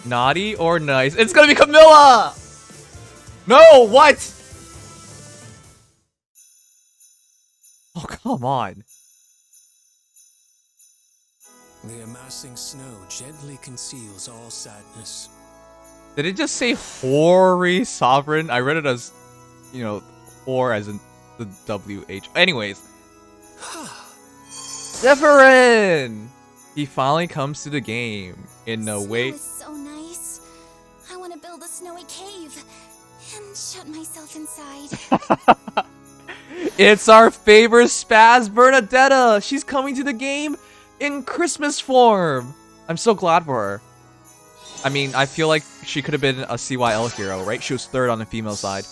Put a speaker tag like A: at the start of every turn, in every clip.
A: Naughty or nice? It's gonna be Camilla! No, what? Oh, come on.
B: The amassing snow gently conceals all sadness.
A: Did it just say Hoary Sovereign? I read it as, you know, Whore as in the WH. Anyways. Sephiran! He finally comes to the game in a way.
C: Snow is so nice. I want to build a snowy cave and shut myself inside.
A: It's our favorite spaz, Bernadetta! She's coming to the game in Christmas form! I'm so glad for her. I mean, I feel like she could have been a CYL hero, right? She was third on the female side.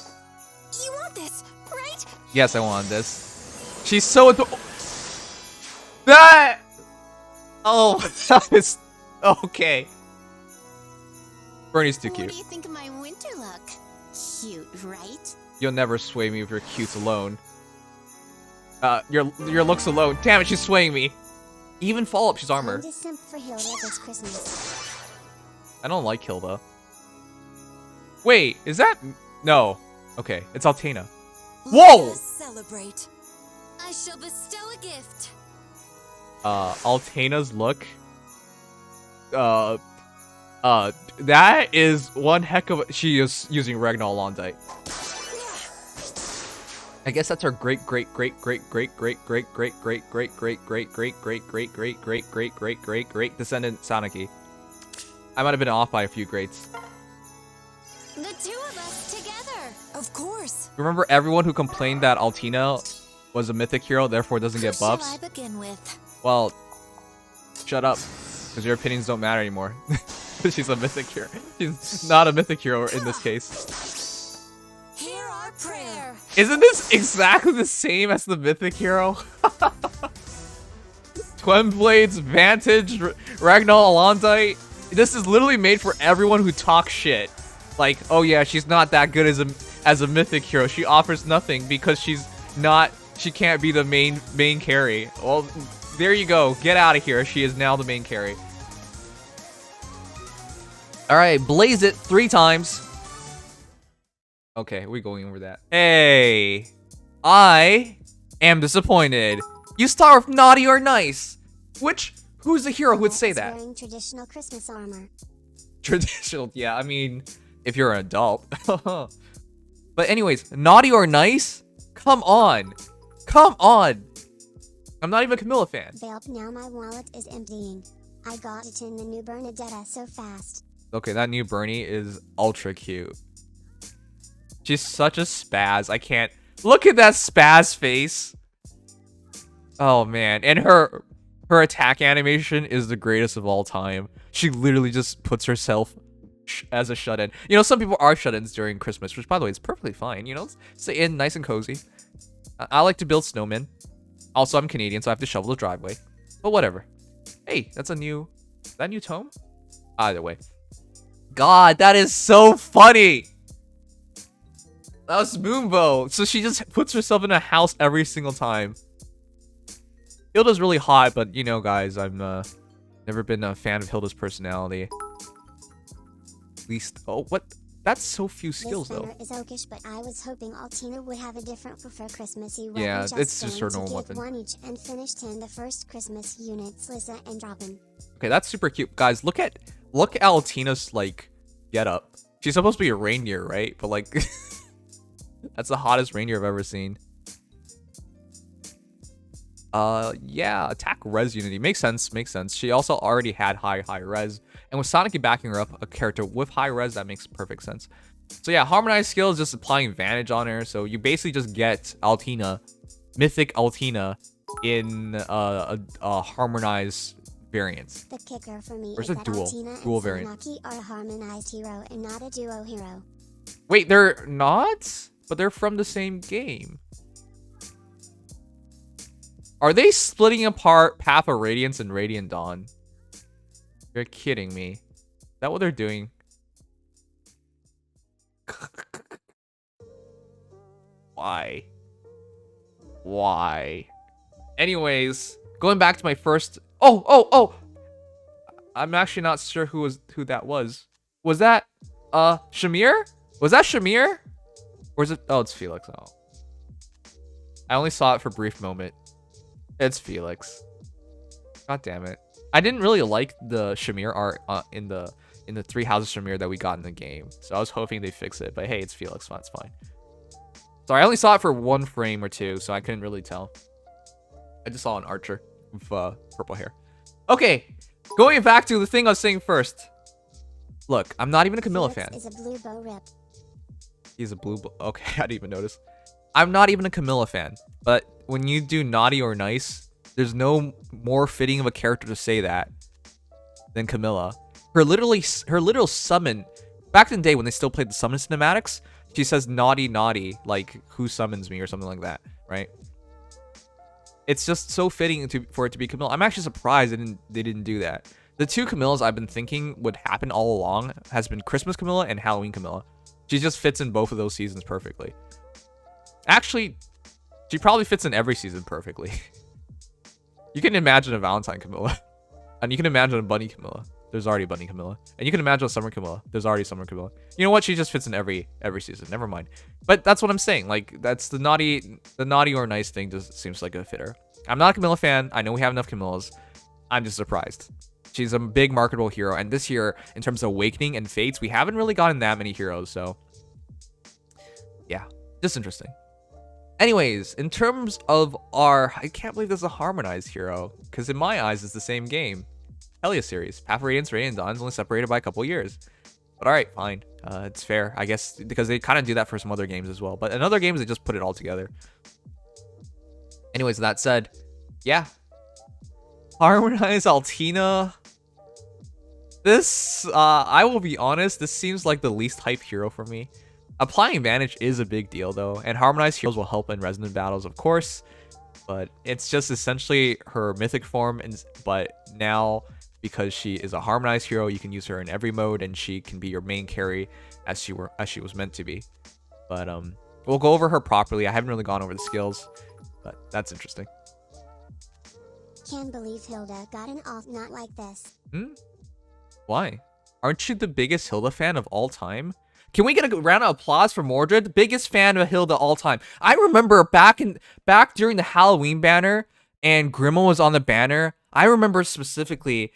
C: You want this, right?
A: Yes, I wanted this. She's so that. Oh, that is okay. Bernie's too cute.
C: What do you think of my winter look? Cute, right?
A: You'll never sway me with your cutes alone. Your looks alone. Damn it, she's swaying me. Even follow up, she's armor.
D: I'm just simp for Hilda this Christmas.
A: I don't like Hilda. Wait, is that no? Okay, it's Altina. Whoa!
C: Let us celebrate. I shall bestow a gift.
A: Altina's look. That is one heck of a, she is using Ragnar Londite. I guess that's her great descendant Sanaki. I might have been off by a few greats.
C: The two of us together. Of course.
A: Remember everyone who complained that Altina was a mythic hero, therefore doesn't get buffs?
C: Who shall I begin with?
A: Well, shut up, because your opinions don't matter anymore. She's a mythic hero. She's not a mythic hero in this case.
C: Hear our prayer.
A: Isn't this exactly the same as the mythic hero? Twin Blades, Vantage, Ragnar Alondite. This is literally made for everyone who talks shit. Like, oh yeah, she's not that good as a mythic hero. She offers nothing because she can't be the main carry. Well, there you go. Get out of here. She is now the main carry. Alright, blaze it 3 times. Okay, we're going over that. Hey, I am disappointed. You start with naughty or nice. Who's the hero who would say that?
D: Wearing traditional Christmas armor.
A: Traditional, yeah, I mean, if you're an adult. But anyways, naughty or nice? Come on. Come on. I'm not even a Camilla fan.
D: Belp, now my wallet is emptying. I got it in the new Bernadetta so fast.
A: Okay, that new Bernie is ultra cute. She's such a spaz. I can't. Look at that spaz face. Oh man, and her attack animation is the greatest of all time. She literally just puts herself as a shut-in. You know, some people are shut-ins during Christmas, which by the way is perfectly fine. You know, stay in nice and cozy. I like to build snowmen. Also, I'm Canadian, so I have to shovel the driveway. But whatever. Hey, that's a new. Is that a new tome? Either way. God, that is so funny. That was Moonbow. So she just puts herself in a house every single time. Hilda's really hot, but you know, guys, I'm never been a fan of Hilda's personality. At least, oh, what? That's so few skills,
D: this
A: though.
D: banner is oakish, but I was hoping Altina would have a different prefer Christmassy weapon.
A: Yeah, it's just her
D: going
A: normal
D: to get
A: weapon.
D: one each and finish 10 the first Christmas units, Lisa and Robin.
A: Okay, that's super cute, guys. Look at Altina's like get up. She's supposed to be a reindeer, right? But like, that's the hottest reindeer I've ever seen. Yeah, attack res unity makes sense. Makes sense. She also already had high res, and with Sanaki backing her up, a character with high res, that makes perfect sense. So yeah, harmonized skill is just applying Vantage on her. So you basically just get Altina, mythic Altina, in a harmonized variants.
D: The kicker for me
A: Where's
D: is
A: the
D: that
A: dual
D: Altina and
A: variant?
D: Sanaki are a harmonized hero and not a duo hero.
A: Wait, they're not? But they're from the same game. Are they splitting apart Path of Radiance and Radiant Dawn? You're kidding me. Is that what they're doing? Why? Why? Anyways, going back to my first... Oh! I'm actually not sure who that was. Was that Shamir? Was that Shamir? Or is it? Oh, it's Felix. Oh, I only saw it for a brief moment. It's Felix. God damn it! I didn't really like the Shamir art in the three houses Shamir that we got in the game, so I was hoping they fix it. But hey, it's Felix. So that's fine. Sorry, I only saw it for one frame or two, so I couldn't really tell. I just saw an archer with purple hair. Okay, going back to the thing I was saying first. Look, I'm not even a Camilla fan.
D: Is a blue bow rip.
A: He's a blue bow. Okay, I didn't even notice. I'm not even a Camilla fan, but when you do naughty or nice, there's no more fitting of a character to say that than Camilla. Her literal summon, back in the day when they still played the summon cinematics, she says naughty naughty, like who summons me or something like that, right? It's just so fitting for it to be Camilla. I'm actually surprised they didn't do that. The two Camillas I've been thinking would happen all along has been Christmas Camilla and Halloween Camilla. She just fits in both of those seasons perfectly. Actually, she probably fits in every season perfectly. You can imagine a Valentine Camilla. And you can imagine a Bunny Camilla. There's already a Bunny Camilla. And you can imagine a Summer Camilla. There's already Summer Camilla. You know what? She just fits in every season. Never mind. But that's what I'm saying. Like, that's the naughty or nice thing just seems like a fitter. I'm not a Camilla fan. I know we have enough Camillas. I'm just surprised. She's a big marketable hero. And this year, in terms of Awakening and Fates, we haven't really gotten that many heroes. So, yeah. Just interesting. Anyways, in terms of our... I can't believe there's a Harmonized hero. Because in my eyes, it's the same game. Helia series. Path of Radiance, Radiant Dawn's only separated by a couple years. But alright, fine. It's fair, I guess, because they kind of do that for some other games as well. But in other games, they just put it all together. Anyways, that said, yeah. Harmonized Altina. This, I will be honest, this seems like the least hype hero for me. Applying Vanish is a big deal, though. And Harmonized heroes will help in resonant battles, of course. But it's just essentially her mythic form. But now... because she is a Harmonized hero, you can use her in every mode, and she can be your main carry as she was meant to be. But we'll go over her properly. I haven't really gone over the skills, but that's interesting.
D: Can't believe Hilda got an off not like this.
A: Why? Aren't you the biggest Hilda fan of all time? Can we get a round of applause for Mordred, biggest fan of Hilda all time? I remember back during the Halloween banner and Grima was on the banner. I remember specifically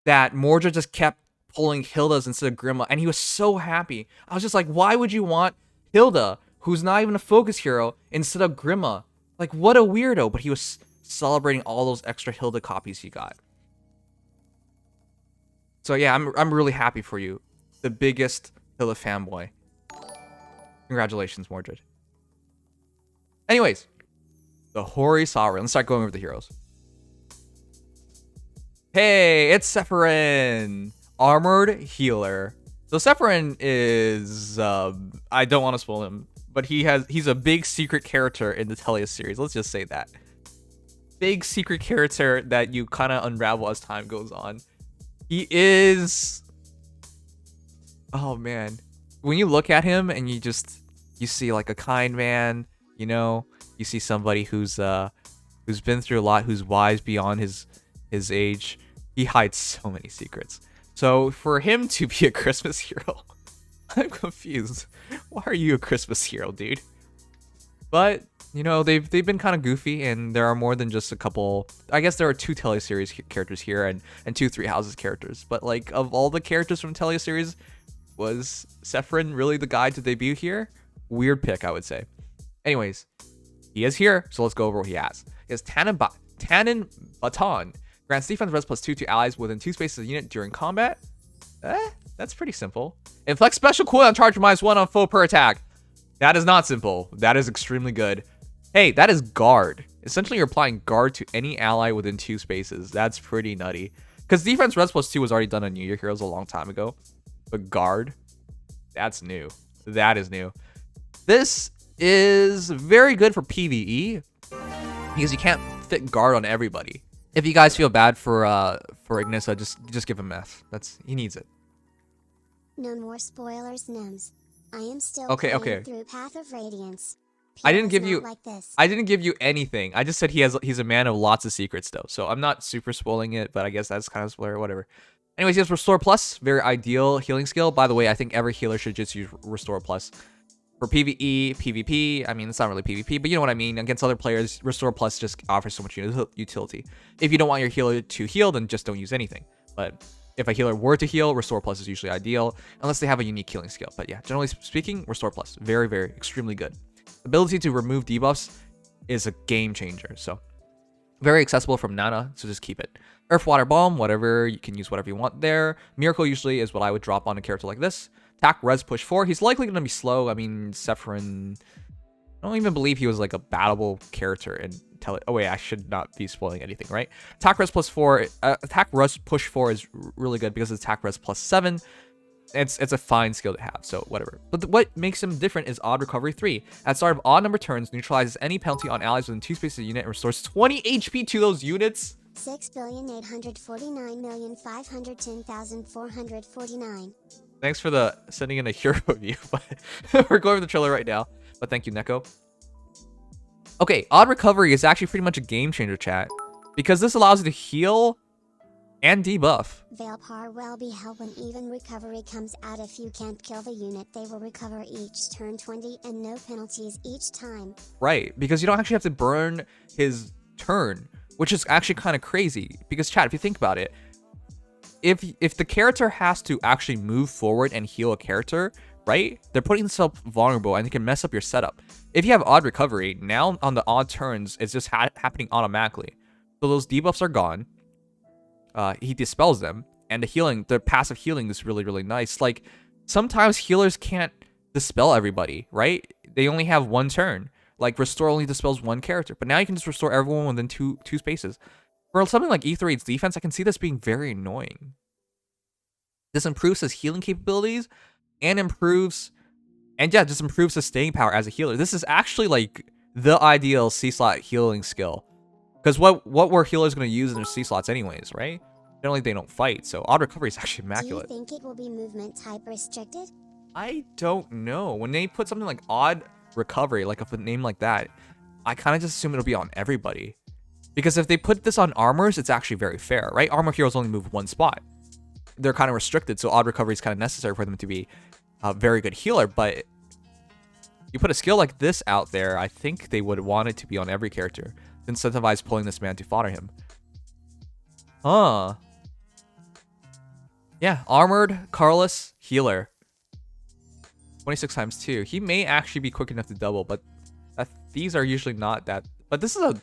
A: that Mordred just kept pulling Hilda's instead of Grima, and he was so happy. I was just like, why would you want Hilda, who's not even a focus hero, instead of Grima? Like, what a weirdo, but he was celebrating all those extra Hilda copies he got. So yeah, I'm really happy for you. The biggest Hilda fanboy. Congratulations, Mordred. Anyways, the Hoary Sovereign. Let's start going over the heroes. Hey, it's Sephiran, armored healer. So Saffron is, I don't want to spoil him, but he's a big secret character in the Helia series. Let's just say that. Big secret character that you kind of unravel as time goes on. He is, oh man, when you look at him and you see like a kind man, you know, you see somebody who's been through a lot, who's wise beyond his age. He hides so many secrets. So for him to be a Christmas hero, I'm confused. Why are you a Christmas hero, dude? But you know, they've been kind of goofy, and there are more than just a couple. I guess there are 2 Telia series characters here and 2 Three Houses characters. But like, of all the characters from Telia series, was Sephiran really the guy to debut here? Weird pick, I would say. Anyways, he is here, so let's go over what he has. He has Tannin Baton. Grants defense res +2 to allies within 2 spaces of the unit during combat. That's pretty simple. Inflict special cooldown charge -1 on foe per attack. That is not simple. That is extremely good. Hey, that is guard. Essentially, you're applying guard to any ally within 2 spaces. That's pretty nutty. Because defense res +2 was already done on New Year Heroes a long time ago. But guard, that's new. That is new. This is very good for PvE because you can't fit guard on everybody. If you guys feel bad for Ignissa, just give him F. He needs it.
D: No more spoilers, Nims. I am still
A: okay.
D: through Path of Radiance.
A: I didn't give you
D: like this.
A: I didn't give you anything. I just said he's a man of lots of secrets though. So I'm not super spoiling it, but I guess that's kind of spoiler, whatever. Anyways, he has Restore Plus, very ideal healing skill. By the way, I think every healer should just use Restore Plus. For PvE, PvP, I mean, it's not really PvP, but you know what I mean. Against other players, Restore Plus just offers so much utility. If you don't want your healer to heal, then just don't use anything. But if a healer were to heal, Restore Plus is usually ideal, unless they have a unique healing skill. But yeah, generally speaking, Restore Plus, very, very, extremely good. Ability to remove debuffs is a game changer, so very accessible from Nana, so just keep it. Earth, Water, Bomb, whatever, you can use whatever you want there. Miracle usually is what I would drop on a character like this. Attack, Res, Push 4. He's likely going to be slow. I mean, Sephiran, I don't even believe he was like a battleable character until it. Oh wait, I should not be spoiling anything, right? Attack, Res, plus 4. Attack, Res, Push 4 is really good because it's Attack, Res, plus 7. It's a fine skill to have, so whatever. But what makes him different is Odd Recovery 3. At start of odd number turns, neutralizes any penalty on allies within 2 spaces of the unit and restores 20 HP to those units.
D: 6,849,510,449.
A: Thanks for the sending in a hero review, but we're going over the trailer right now. But thank you, Neko. Okay, Odd Recovery is actually pretty much a game changer, chat, because this allows you to heal and debuff.
D: Veilpar will be held when even recovery comes out. If you can't kill the unit, they will recover each turn 20 and no penalties each time.
A: Right, because you don't actually have to burn his turn, which is actually kind of crazy. Because chat, if you think about it, if the character has to actually move forward and heal a character, right, they're putting themselves vulnerable and they can mess up your setup. If you have Odd Recovery, now on the odd turns, it's just happening automatically. So those debuffs are gone. He dispels them, and the passive healing is really, really nice. Like, sometimes healers can't dispel everybody, right? They only have one turn. Like, Restore only dispels one character, but now you can just restore everyone within two spaces. For something like E3's defense, I can see this being very annoying. This improves his healing capabilities, and improves his staying power as a healer. This is actually, like, the ideal C-slot healing skill. Because what were healers going to use in their C-slots anyways, right? Generally, they don't fight, so Odd Recovery is actually immaculate.
D: Do you think it will be movement type restricted?
A: I don't know. When they put something like Odd Recovery, like a name like that, I kind of just assume it'll be on everybody. Because if they put this on armors, it's actually very fair, right? Armor heroes only move one spot. They're kind of restricted, so Odd Recovery is kind of necessary for them to be a very good healer, but you put a skill like this out there, I think they would want it to be on every character. Incentivize pulling this man to fodder him. Huh. Yeah, armored, Carlos, healer. 26 times 2. He may actually be quick enough to double, but these are usually not that. But this is a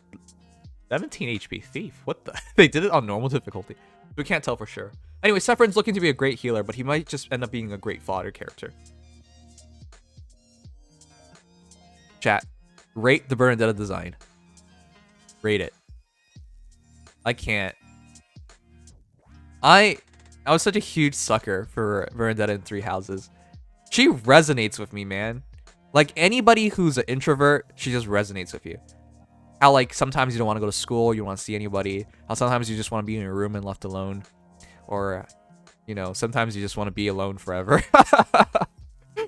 A: 17 HP thief. What the? They did it on normal difficulty. We can't tell for sure. Anyway, Saffron's looking to be a great healer, but he might just end up being a great fodder character. Chat, rate the Bernadetta design. Rate it. I can't. I was such a huge sucker for Bernadetta in Three Houses. She resonates with me, man. Like, anybody who's an introvert, she just resonates with you. How, like, sometimes you don't want to go to school, you don't want to see anybody. How sometimes you just want to be in your room and left alone. Or, you know, sometimes you just want to be alone forever.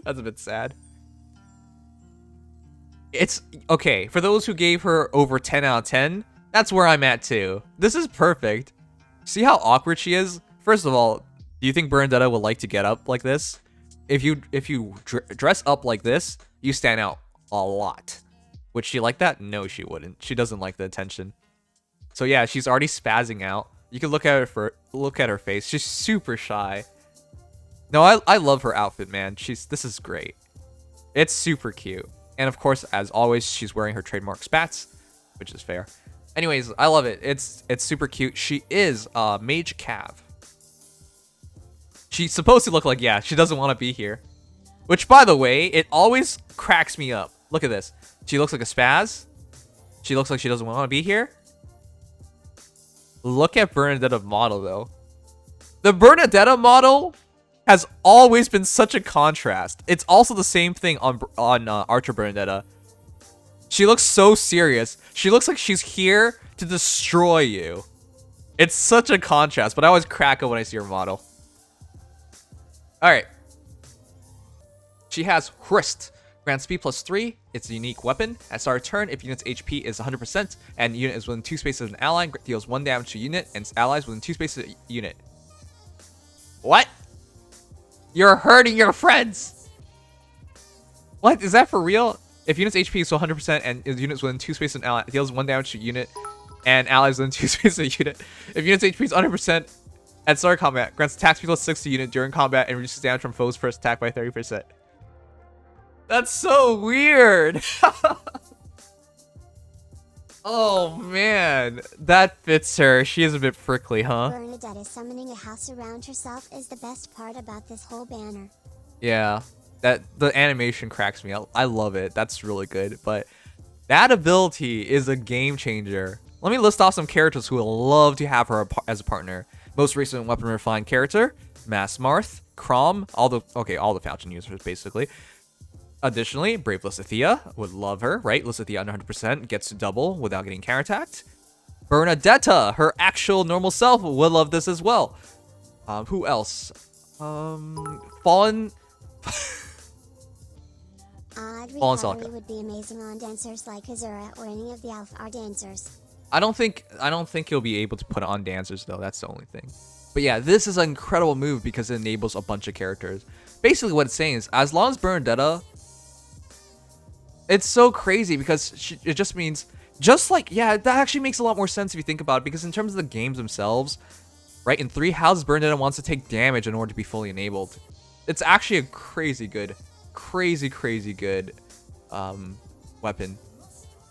A: That's a bit sad. It's okay. For those who gave her over 10 out of 10, that's where I'm at too. This is perfect. See how awkward she is? First of all, do you think Bernadetta would like to get up like this? If you dress up like this, you stand out a lot. Would she like that? No, she wouldn't. She doesn't like the attention. So yeah, she's already spazzing out. You can look at her face. She's super shy. No, I love her outfit, man. This is great. It's super cute. And of course, as always, she's wearing her trademark spats, which is fair. Anyways, I love it. It's super cute. She is Mage Cav. She's supposed to look like, yeah, she doesn't want to be here. Which, by the way, it always cracks me up. Look at this. She looks like a spaz. She looks like she doesn't want to be here. Look at Bernadetta model, though. The Bernadetta model has always been such a contrast. It's also the same thing on Archer Bernadetta. She looks so serious. She looks like she's here to destroy you. It's such a contrast, but I always crack up when I see her model. Alright. She has Hrist. Grants speed +3. It's a unique weapon. At start of turn, if unit's HP is 100% and unit is within 2 spaces of an ally, deals 1 damage to unit and allies within 2 spaces of unit. What? You're hurting your friends. What? Is that for real? If unit's HP is 100% and units within 2 spaces of an ally, deals 1 damage to unit and allies within 2 spaces of a unit. If unit's HP is 100% at start of combat, grants attack speed +6 to unit during combat and reduces damage from foes first attack by 30%. That's so weird. Oh man, that fits her. She is a bit prickly, huh?
D: Bernadetta summoning a house around herself is the best part about this whole banner.
A: Yeah, that the animation cracks me up. I love it. That's really good. But that ability is a game changer. Let me list off some characters who would love to have her as a partner. Most recent weapon refined character, Mass Marth, Crom, all the Falchion users basically. Additionally, Brave Lysithea would love her, right? Lysithea 100% gets to double without getting counterattacked. Bernadetta, her actual normal self, would love this as well. Who else? Fallen. Fallen Celica
D: would be amazing on dancers like Azura or any of the Alpha dancers.
A: I don't think you'll be able to put on dancers though. That's the only thing. But yeah, this is an incredible move because it enables a bunch of characters. Basically, what it's saying is, as long as Bernadetta. It's so crazy because it just means, yeah, that actually makes a lot more sense if you think about it, because in terms of the games themselves, right, in 3 houses, Bernadetta wants to take damage in order to be fully enabled. It's actually a crazy good weapon.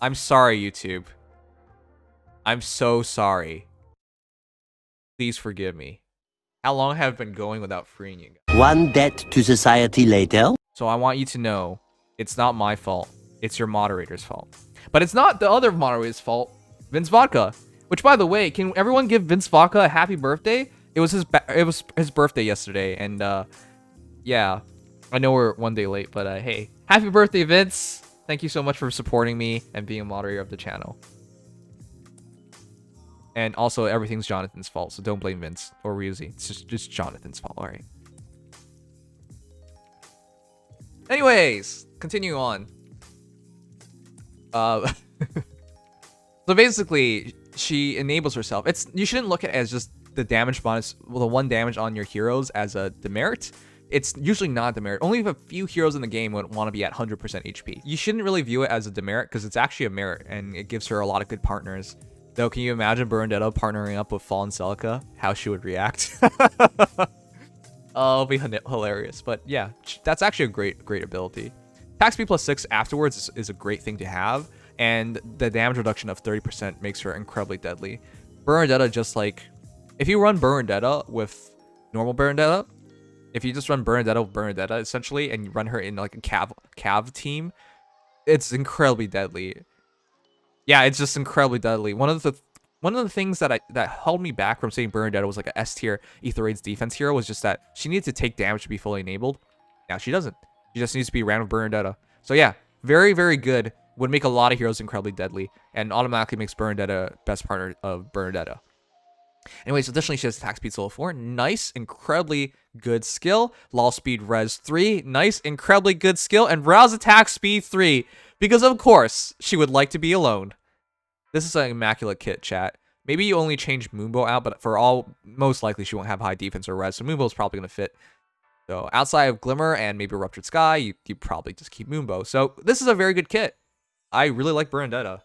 A: I'm sorry, YouTube. I'm so sorry. Please forgive me. How long have I been going without freeing you guys?
E: One debt to society later.
A: So I want you to know, it's not my fault. It's your moderator's fault. But it's not the other moderator's fault, Vince Vodka. Which, by the way, can everyone give Vince Vodka a happy birthday? It was his birthday yesterday, and yeah, I know we're 1 day late, but hey, happy birthday, Vince! Thank you so much for supporting me and being a moderator of the channel. And also, everything's Jonathan's fault, so don't blame Vince or Ryuzi. It's just Jonathan's fault, alright? Anyways, continue on. So basically, she enables herself. You shouldn't look at it as just the damage bonus, well, the 1 damage on your heroes as a demerit. It's usually not a demerit. Only if a few heroes in the game would want to be at 100% HP. You shouldn't really view it as a demerit because it's actually a merit and it gives her a lot of good partners. Though, can you imagine Bernadetta partnering up with Fallen Celica? How she would react? Oh, it'll be hilarious. But yeah, that's actually a great ability. Attack speed +6 afterwards is a great thing to have, and the damage reduction of 30% makes her incredibly deadly. Bernadetta, just like, if you run Bernadetta with normal Bernadetta, if you just run Bernadetta with Bernadetta essentially, and you run her in like a cav team, it's incredibly deadly. Yeah, it's just incredibly deadly. One of the things that held me back from saying Bernadetta was like a S tier Ether Raids defense hero was just that she needed to take damage to be fully enabled. Now she doesn't. She just needs to be ran with Bernadetta. So yeah, very, very good. Would make a lot of heroes incredibly deadly, and automatically makes Bernadetta best partner of Bernadetta. Anyways, additionally, she has attack speed solo 4. Nice, incredibly good skill. Law speed res 3. Nice, incredibly good skill. And rouse attack speed 3. Because of course, she would like to be alone. This is an immaculate kit, chat. Maybe you only change Moonbow out, but most likely she won't have high defense or res, so Moonbow's probably going to fit. So outside of Glimmer and maybe Ruptured Sky, you probably just keep Moonbow. So this is a very good kit. I really like Bernadetta.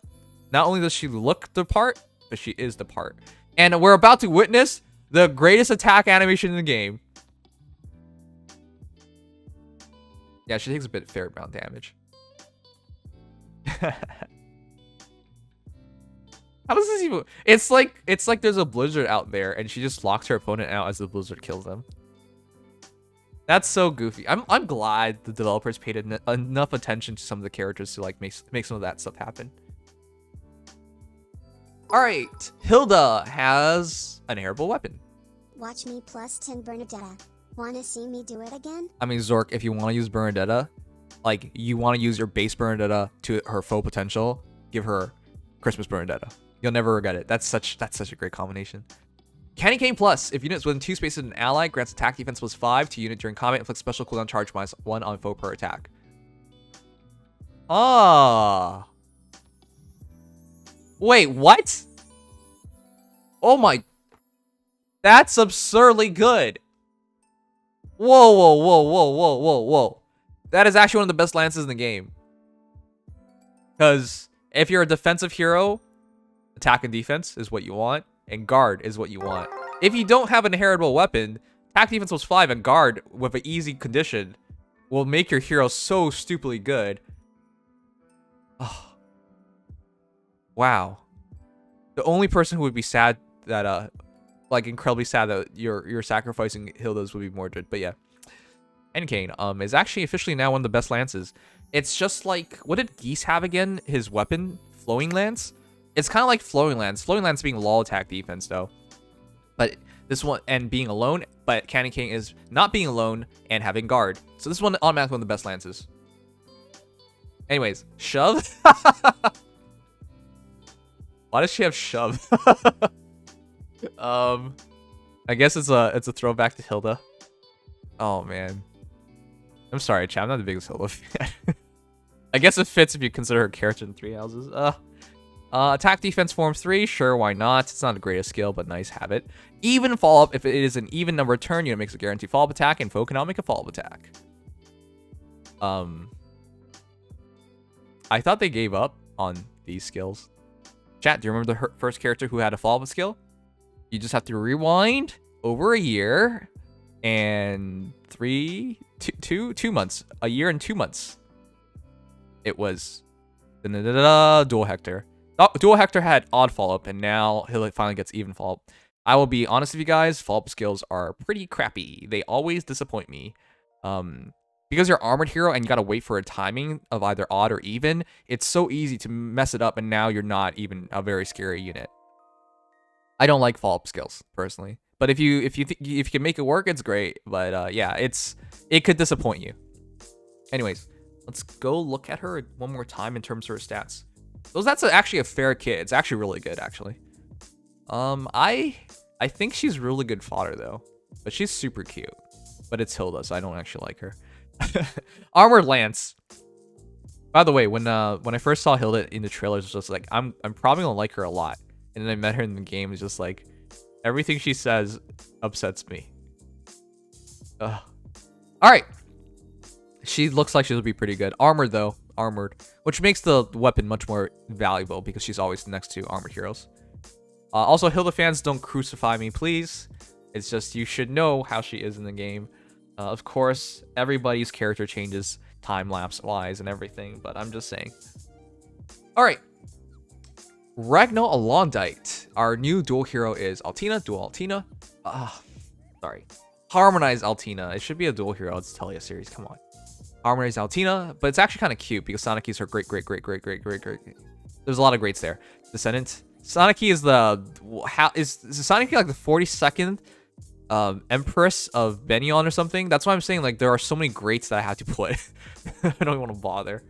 A: Not only does she look the part, but she is the part. And we're about to witness the greatest attack animation in the game. Yeah, she takes a bit fair amount of damage. How does this even... It's like there's a blizzard out there and she just locks her opponent out as the blizzard kills them. That's so goofy. I'm glad the developers paid enough attention to some of the characters to like make some of that stuff happen. All right, Hilda has an airable weapon.
D: Watch me +10 Bernadetta. Wanna see me do it again?
A: I mean, Zork, if you want to use Bernadetta, like you want to use your base Bernadetta to her full potential, give her Christmas Bernadetta. You'll never regret it. That's such a great combination. Candy Cane Plus. If units within 2 spaces of an ally, grants attack defense +5 to unit during combat, inflicts special cooldown charge -1 on foe per attack. Ah. Wait, what? Oh my. That's absurdly good. Whoa, whoa, whoa, whoa, whoa, whoa, whoa. That is actually one of the best lances in the game. Because if you're a defensive hero, attack and defense is what you want, and guard is what you want. If you don't have an inheritable weapon, attack defense was 5 and guard with an easy condition will make your hero so stupidly good. Oh. Wow. The only person who would be sad that like incredibly sad that you're sacrificing Hilda's would be Mordred, but yeah. Enkane is actually officially now one of the best lances. It's just like, what did Geese have again? His weapon, Flowing Lance? It's kind of like Flowing Lance. Flowing Lance being low attack defense though. But this one, and being alone, but Cannon King is not being alone and having guard. So this one automatically one of the best lances. Anyways, shove. Why does she have shove? I guess it's a throwback to Hilda. Oh man. I'm sorry, chat. I'm not the biggest Hilda fan. I guess it fits if you consider her character in 3 houses. Attack defense form 3, sure, why not? It's not the greatest skill, but nice habit. Even follow-up, if it is an even number turn, unit makes a guaranteed follow-up attack, and foe cannot make a follow-up attack. I thought they gave up on these skills. Chat, do you remember the first character who had a follow-up skill? You just have to rewind over a year and 2 months. A year and 2 months. It was Dual Hector. Dual Hector had odd follow-up, and now he finally gets even follow-up. I will be honest with you guys, follow-up skills are pretty crappy. They always disappoint me. Because you're armored hero and you gotta wait for a timing of either odd or even, it's so easy to mess it up, and now you're not even a very scary unit. I don't like follow-up skills, personally. But if you can make it work, it's great. But yeah, it could disappoint you. Anyways, let's go look at her one more time in terms of her stats. That's actually a fair kit. It's actually really good, actually. I think she's really good fodder though, but she's super cute. But it's Hilda, so I don't actually like her. Armored Lance. By the way, when I first saw Hilda in the trailers, it was just like I'm probably gonna like her a lot. And then I met her in the game. It's just like everything she says upsets me. Ugh. All right. She looks like she'll be pretty good. Armored though, armored, which makes the weapon much more valuable because she's always next to armored heroes. Also, Hilda fans, don't crucify me, please. It's just you should know how she is in the game. Of course, everybody's character changes time-lapse wise and everything, but I'm just saying. All right. Ragnar Alondite. Our new dual hero is Altina. Dual Altina. Sorry. Harmonized Altina. It should be a dual hero. It's Telia series. Come on. Harmonized Altina, but it's actually kind of cute because Sanaki is her great. There's a lot of greats there. Descendant. Sanaki is is Sanaki like the 42nd Empress of Benyon or something? That's why I'm saying like there are so many greats that I have to put. I don't even want to bother.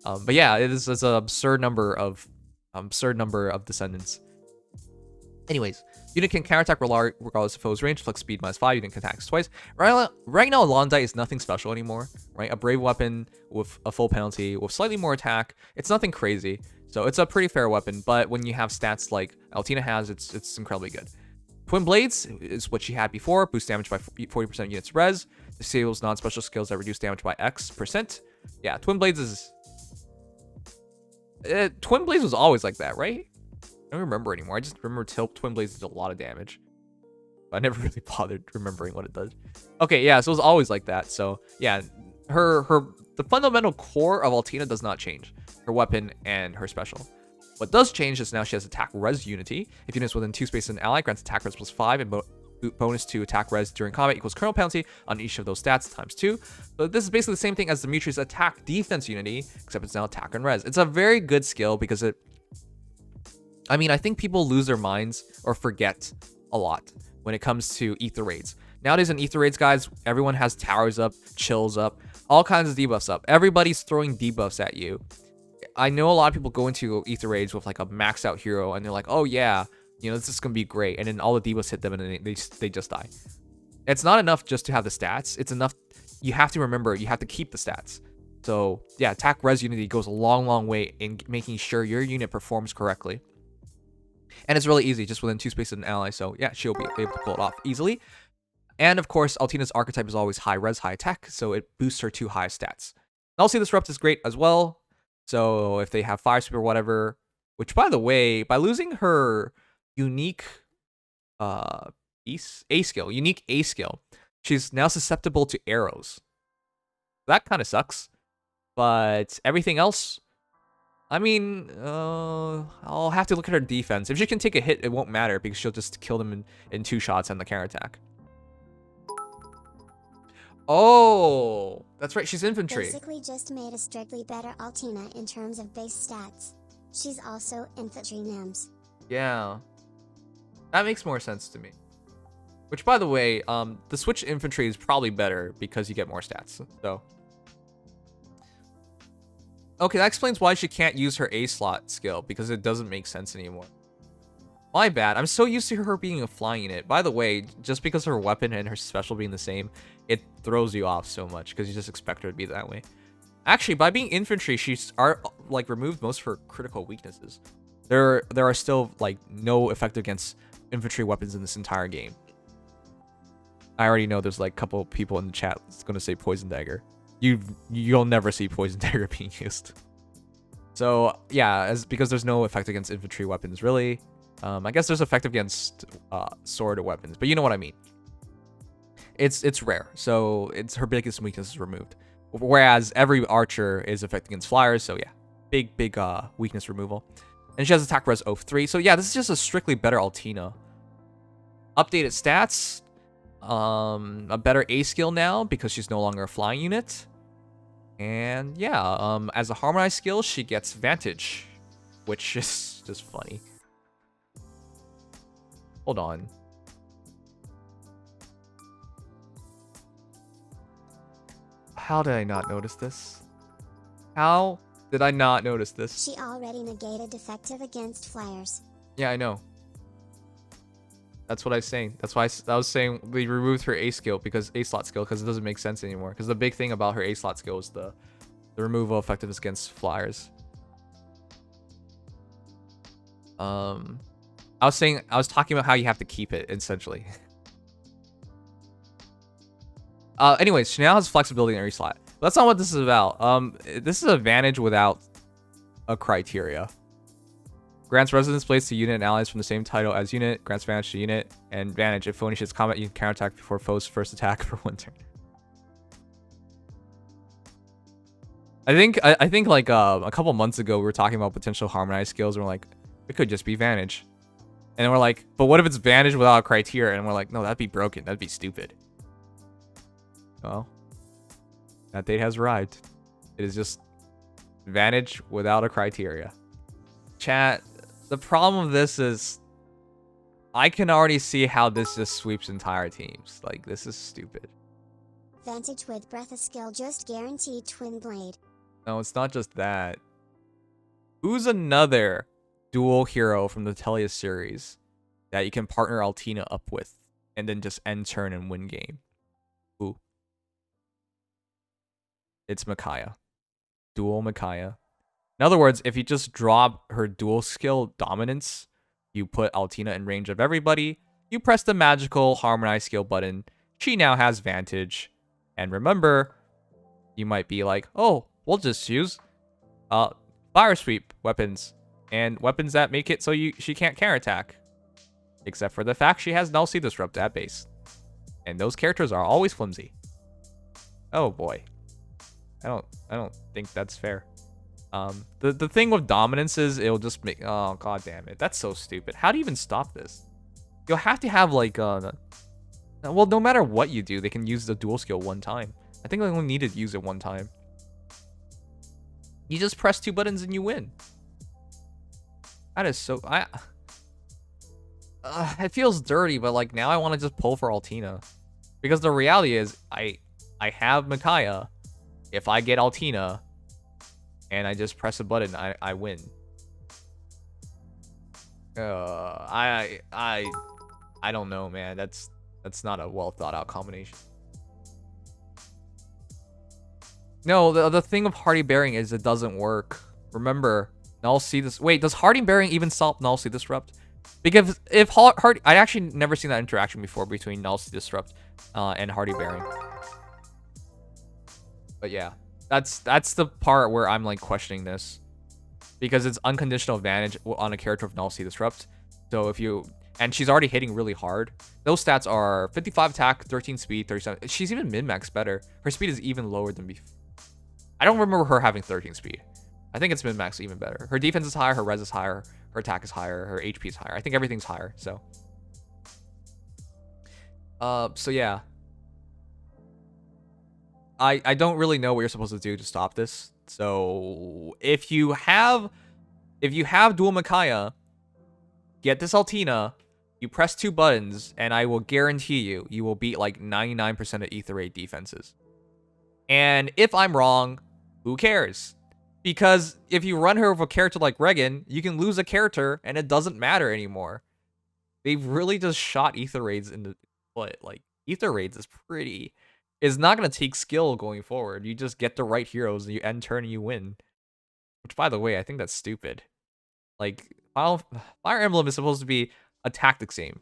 A: But yeah, it's an absurd number of descendants. Anyways, unit can counterattack regardless of foe's range. Flex speed -5. Unit can attack twice. Right now, Alondite is nothing special anymore. Right, a brave weapon with a full penalty with slightly more attack. It's nothing crazy. So it's a pretty fair weapon. But when you have stats like Altina has, it's incredibly good. Twin Blades is what she had before. Boost damage by 40% units res. Disables non-special skills that reduce damage by X%. Yeah, Twin Blades is... Twin Blades was always like that, right? I don't remember anymore. I just remember Twin Blades did a lot of damage. But I never really bothered remembering what it does. Okay, yeah, so it was always like that. So, yeah, the fundamental core of Altina does not change. Her weapon and her special. What does change is now she has attack res unity. If units within 2 spaces of an ally grants attack res +5 and bonus to attack res during combat equals kernel penalty on each of those stats ×2. So this is basically the same thing as Dimitri's attack defense unity, except it's now attack and res. It's a very good skill because I mean, I think people lose their minds or forget a lot when it comes to ether raids. Nowadays in ether raids, guys, everyone has towers up, chills up, all kinds of debuffs up. Everybody's throwing debuffs at you. I know a lot of people go into ether raids with like a maxed out hero and they're like, oh yeah, you know, this is gonna be great, and then all the debuffs hit them and then they just die. It's not enough just to have the stats. It's enough. You have to remember, you have to keep the stats. So yeah, attack res unity goes a long way in making sure your unit performs correctly. And it's really easy, just within 2 spaces of an ally. So yeah, she'll be able to pull it off easily. And of course, Altina's archetype is always high res, high attack, so it boosts her 2 high stats. Null See Disrupt is great as well. So if they have Fire Sweep or whatever, which by the way, by losing her unique A skill, she's now susceptible to arrows. That kind of sucks. But everything else, I mean, I'll have to look at her defense. If she can take a hit, it won't matter because she'll just kill them in 2 shots on the counter attack. Oh, that's right. She's infantry.
D: Basically just made a strictly better Altina in terms of base stats. She's also infantry NEMS.
A: Yeah. That makes more sense to me. Which, by the way, the switch infantry is probably better because you get more stats. So. Okay, that explains why she can't use her A slot skill because it doesn't make sense anymore. My bad. I'm so used to her being a flying unit. By the way, just because her weapon and her special being the same, it throws you off so much because you just expect her to be that way. Actually, by being infantry, she's removed most of her critical weaknesses. There are still like no effect against infantry weapons in this entire game. I already know there's like a couple people in the chat that's gonna say poison dagger. You'll never see poison dagger being used. So yeah, because there's no effect against infantry weapons really. I guess there's effect against sword weapons, but you know what I mean. It's rare, so her biggest weakness is removed. Whereas every archer is effect against flyers, so yeah, big weakness removal. And she has attack res 03, so yeah, this is just a strictly better Altina. Updated stats, a better A skill now because she's no longer a flying unit. And yeah, as a harmonized skill, she gets Vantage, which is just funny. Hold on. How did I not notice this? How did I not notice this?
D: She already negated defective against flyers.
A: Yeah, I know. That's what I was saying. That's why I was saying we removed her A skill because A slot skill because it doesn't make sense anymore. Because the big thing about her A slot skill is the removal effectiveness against flyers. I was talking about how you have to keep it essentially. Anyways, she now has flexibility in every slot. But that's not what this is about. This is advantage without a criteria. Grants residence place to unit and allies from the same title as unit. Grants advantage to unit and advantage if finishes combat. You can counterattack before foe's first attack for 1 turn. I think like a couple months ago we were talking about potential harmonized skills and we're like, it could just be Vantage. And we're like, but what if it's Vantage without a criteria? And we're like, no, that'd be broken. That'd be stupid. Well, that date has arrived. It is just Vantage without a criteria. Chat, the problem of this is I can already see how this just sweeps entire teams. Like, this is stupid.
D: Vantage with breath of skill just guaranteed twin blade.
A: No, it's not just that. Who's another dual hero from the Telia series that you can partner Altina up with and then just end turn and win game? Who? It's Makaya. Dual Makaya. In other words, if you just drop her dual skill dominance, you put Altina in range of everybody, you press the magical harmonized skill button, she now has Vantage. And remember, you might be like, oh, we'll just use fire sweep weapons and weapons that make it so she can't counterattack. Except for the fact she has Null See Disrupt at base. And those characters are always flimsy. Oh boy. I don't think that's fair. The thing with dominance is it'll just make, oh god damn it. That's so stupid. How do you even stop this? You'll have to have like well, no matter what you do, they can use the dual skill 1 time. I think they only need to use it 1 time. You just press 2 buttons and you win. That is so... it feels dirty, but like now I want to just pull for Altina. Because the reality is, I have Makaya. If I get Altina, and I just press a button, I win. I don't know, man. That's not a well thought out combination. No, the thing of Hardy Bearing is it doesn't work. Remember, Null See this. Wait, does Hardy Bearing even stop Null See Disrupt? Because if Hardy, I actually never seen that interaction before between Null's Disrupt and Hardy Bearing. But yeah, that's the part where I'm like questioning this, because it's unconditional advantage on a character with Null Disrupt. So if you, and she's already hitting really hard. Those stats are 55 attack, 13 speed, 37. She's even min-max better. Her speed is even lower than before. I don't remember her having 13 speed. I think it's min-max even better. Her defense is higher, her res is higher, her attack is higher, her HP is higher. I think everything's higher, so. So yeah. I don't really know what you're supposed to do to stop this. So if you have dual Makaya, get this Altina, you press 2 buttons, and I will guarantee you will beat like 99% of Ether Raid defenses. And if I'm wrong, who cares? Because if you run her with a character like Regan, you can lose a character and it doesn't matter anymore. They've really just shot Ether Raids in the foot. Like, Ether Raids is pretty... It's not going to take skill going forward. You just get the right heroes, and you end turn and you win. Which, by the way, I think that's stupid. Like, Fire Emblem is supposed to be a tactics game.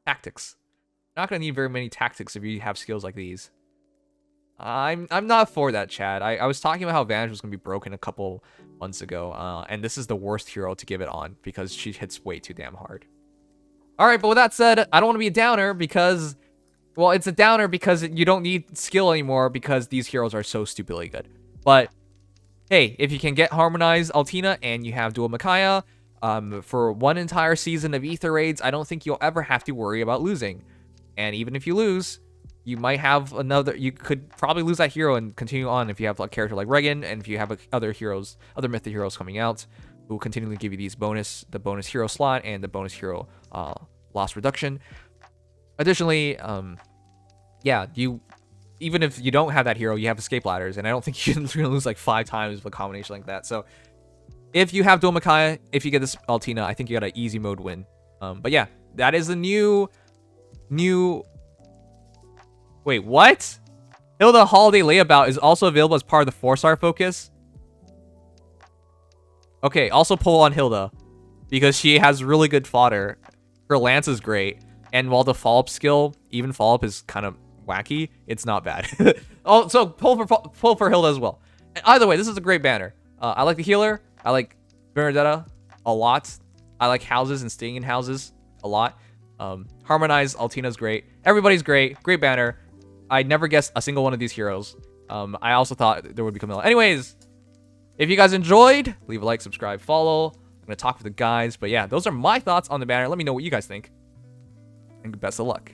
A: Tactics. You're not going to need very many tactics if you have skills like these. I'm not for that, Chad. I was talking about how Vantage was going to be broken a couple months ago, and this is the worst hero to give it on because she hits way too damn hard. Alright, but with that said, I don't want to be a downer because... Well, it's a downer because you don't need skill anymore because these heroes are so stupidly good. But, hey, if you can get Harmonized Altina and you have dual Makaya, for one entire season of Ether Raids, I don't think you'll ever have to worry about losing. And even if you lose, you might have another... You could probably lose that hero and continue on if you have a character like Regan, and if you have other heroes, other Mythic heroes coming out, who will continually give you these the bonus hero slot and the bonus hero loss reduction. Additionally, yeah, even if you don't have that hero, you have escape ladders, and I don't think you're gonna lose like 5 times with a combination like that. So if you have dual Makaya, if you get this Altina, I think you got an easy mode win. But yeah, that is the new. Wait, what? Hilda Holiday Layabout is also available as part of the 4-star focus. Okay, also pull on Hilda because she has really good fodder. Her lance is great. And while the follow-up skill, even follow-up is kind of wacky, it's not bad. Oh, so pull for Hilda as well. And either way, this is a great banner. I like the healer. I like Bernadetta a lot. I like houses and staying in houses a lot. Harmonized Altina's great. Everybody's great. Great banner. I never guessed a single one of these heroes. I also thought there would be Camilla. Anyways, if you guys enjoyed, leave a like, subscribe, follow. I'm going to talk with the guys. But yeah, those are my thoughts on the banner. Let me know what you guys think. And best of luck.